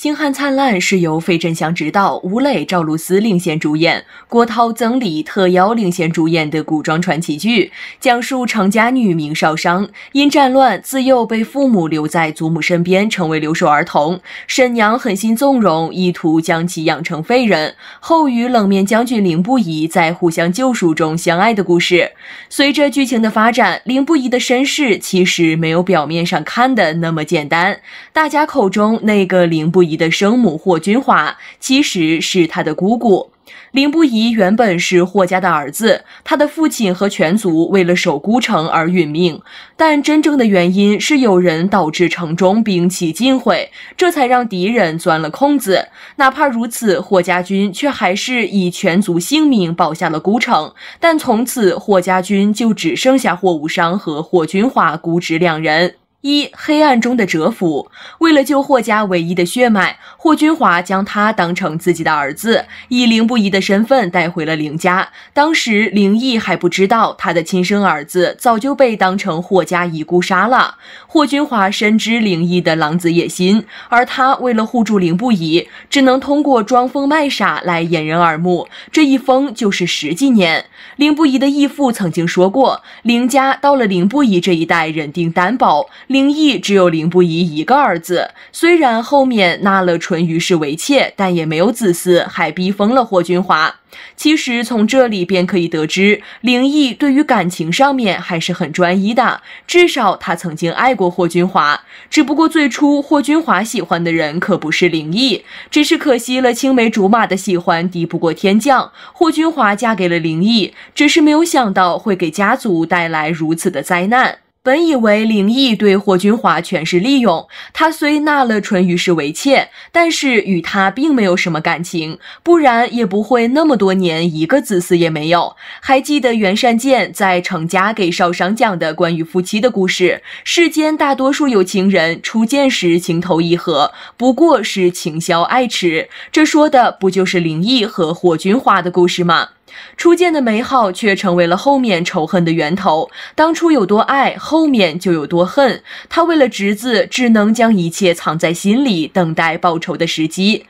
星汉灿烂是由费振祥执导，吴磊、赵露思领衔主演，郭涛、曾黎特邀领衔主演的古装传奇剧，讲述程家女名少商因战乱自幼被父母留在祖母身边，成为留守儿童。沈娘狠心纵容，意图将其养成废人，后与冷面将军凌不疑在互相救赎中相爱的故事。随着剧情的发展，凌不疑的身世其实没有表面上看的那么简单。大家口中那个凌不疑的生母霍君华，其实是他的姑姑。凌不疑原本是霍家的儿子，他的父亲和全族为了守孤城而殒命，但真正的原因是有人导致城中兵器尽毁，这才让敌人钻了空子。哪怕如此，霍家军却还是以全族性命保下了孤城，但从此霍家军就只剩下霍无伤和霍君华姑侄两人。黑暗中的蛰伏。为了救霍家唯一的血脉，霍君华将他当成自己的儿子，以凌不疑的身份带回了凌家。当时凌毅还不知道他的亲生儿子早就被当成霍家遗孤杀了。霍君华深知凌毅的狼子野心，而他为了护住凌不疑，只能通过装疯卖傻来掩人耳目，这一疯就是10几年。凌不疑的义父曾经说过，凌家到了凌不疑这一代人丁单薄，凌毅只有凌不疑一个儿子，虽然后面纳了淳于氏为妾，但也没有子嗣，还逼疯了霍君华。其实从这里便可以得知，凌毅对于感情上面还是很专一的，至少他曾经爱过霍君华。只不过最初霍君华喜欢的人可不是凌毅，只是可惜了青梅竹马的喜欢敌不过天降，霍君华嫁给了凌毅，只是没有想到会给家族带来如此的灾难。本以为凌毅对霍君华全是利用，他虽纳了淳于氏为妾，但是与他并没有什么感情，不然也不会那么多年一个子嗣也没有。还记得袁善见在程家给少商讲的关于夫妻的故事，世间大多数有情人初见时情投意合，不过是情消爱弛，这说的不就是凌毅和霍君华的故事吗？初见的美好却成为了后面仇恨的源头，当初有多爱，后面就有多恨。他为了侄子，只能将一切藏在心里，等待报仇的时机。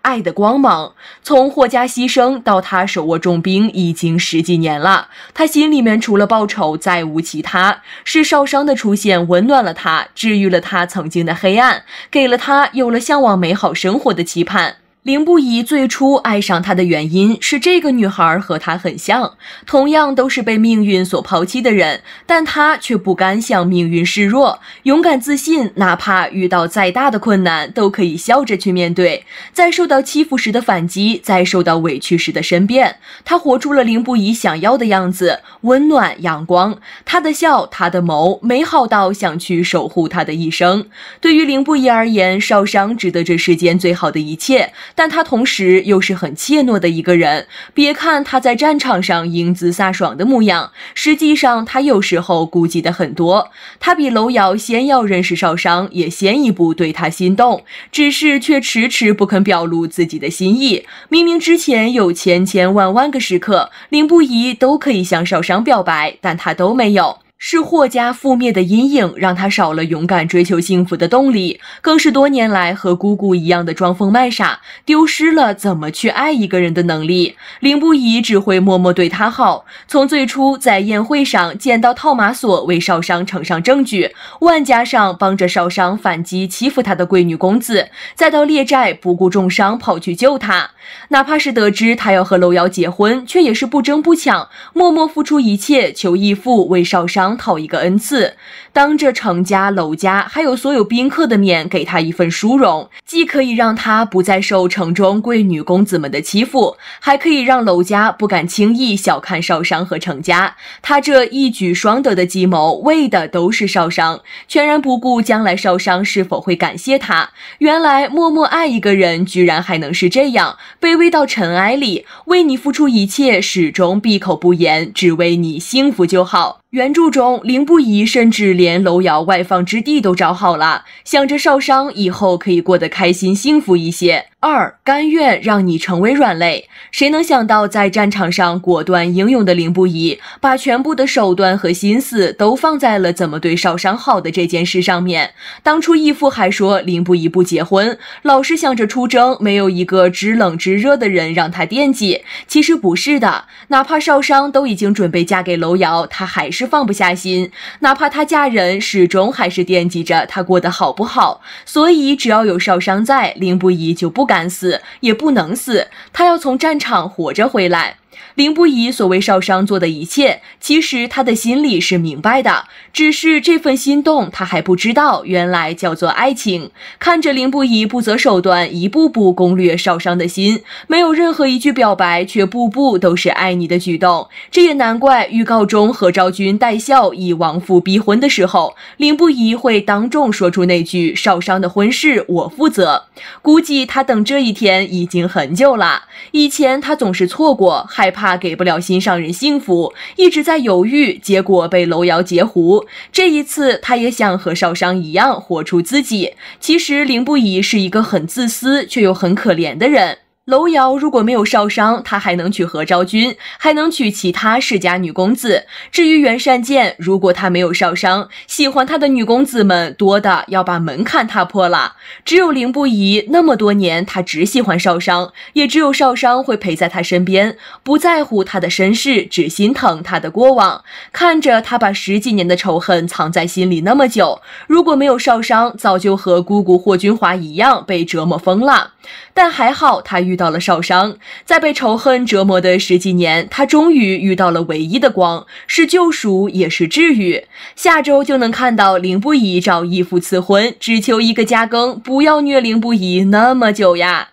爱的光芒。从霍家牺牲到他手握重兵已经10几年了，他心里面除了报仇再无其他，是少商的出现温暖了他，治愈了他曾经的黑暗，给了他有了向往美好生活的期盼。凌不疑最初爱上她的原因是这个女孩和她很像，同样都是被命运所抛弃的人，但她却不甘向命运示弱，勇敢自信，哪怕遇到再大的困难都可以笑着去面对。在受到欺负时的反击，在受到委屈时的申辩，她活出了凌不疑想要的样子，温暖阳光。她的笑，她的眸，美好到想去守护她的一生。对于凌不疑而言，少商值得这世间最好的一切，但他同时又是很怯懦的一个人。别看他在战场上英姿飒爽的模样，实际上他有时候顾忌的很多。他比楼瑶先要认识少商，也先一步对他心动，只是却迟迟不肯表露自己的心意。明明之前有千千万万个时刻，凌不疑都可以向少商表白，但他都没有。是霍家覆灭的阴影让他少了勇敢追求幸福的动力，更是多年来和姑姑一样的装疯卖傻，丢失了怎么去爱一个人的能力。凌不疑只会默默对他好，从最初在宴会上捡到套马索为少商呈上证据，万家上帮着少商反击欺负他的闺女公子，再到列寨不顾重伤跑去救他。哪怕是得知他要和楼瑶结婚，却也是不争不抢，默默付出一切，求义父为少商讨一个恩赐，当着程家、楼家还有所有宾客的面给他一份殊荣，既可以让他不再受城中贵女公子们的欺负，还可以让楼家不敢轻易小看少商和程家。他这一举双得的计谋，为的都是少商，全然不顾将来少商是否会感谢他。原来默默爱一个人，居然还能是这样，卑微到尘埃里，为你付出一切，始终闭口不言，只为你幸福就好。原著中，凌不疑甚至连楼瑶外放之地都找好了，想着少商以后可以过得开心幸福一些。2. 甘愿让你成为软肋。谁能想到，在战场上果断英勇的凌不疑，把全部的手段和心思都放在了怎么对少商好的这件事上面。当初义父还说凌不疑不结婚，老是想着出征，没有一个知冷知热的人让他惦记。其实不是的，哪怕少商都已经准备嫁给楼瑶，他还是放不下心。哪怕他嫁人，始终还是惦记着他过得好不好。所以只要有少商在，凌不疑就不敢死，也不能死，他要从战场活着回来。凌不疑所为少商做的一切，其实他的心里是明白的，只是这份心动他还不知道，原来叫做爱情。看着凌不疑不择手段，一步步攻略少商的心，没有任何一句表白，却步步都是爱你的举动。这也难怪预告中何昭君带孝以亡父逼婚的时候，凌不疑会当众说出那句少商的婚事我负责。估计他等这一天已经很久了，以前他总是错过，害怕给不了心上人幸福，一直在犹豫，结果被楼瑶截胡。这一次他也想和少商一样活出自己。其实凌不疑是一个很自私却又很可怜的人。楼瑶如果没有少商，他还能娶何昭君，还能娶其他世家女公子。至于袁善见，如果他没有少商，喜欢他的女公子们多的要把门槛踏破了。只有凌不疑，那么多年他只喜欢少商，也只有少商会陪在他身边，不在乎他的身世，只心疼他的过往。看着他把10几年的仇恨藏在心里那么久，如果没有少商，早就和姑姑霍君华一样被折磨疯了。但还好他遇到了少商，在被仇恨折磨的10几年，他终于遇到了唯一的光，是救赎也是治愈。下周就能看到凌不疑找义父赐婚，只求一个加更，不要虐凌不疑那么久呀。